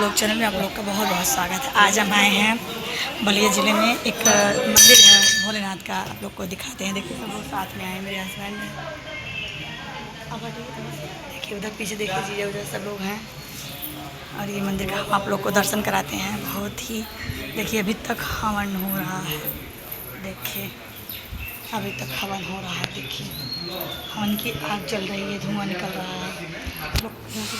Blog channel में आप लोग का बहुत बहुत स्वागत है। आज हम आए हैं बलिया ज़िले में, एक मंदिर है भोलेनाथ का, आप लोग को दिखाते हैं। देखिए सब लोग साथ में आए, मेरे हस्बैंड हैं। अब देखिए उधर पीछे देख लीजिए, उधर सब लोग हैं और ये मंदिर का हम आप लोग को दर्शन कराते हैं। बहुत ही देखिए अभी तक हवन हो रहा है, देखिए अभी तक हवन हो रहा है। देखिए हवन की आग जल रही है, धुआं निकल रहा है। लोग यहाँ से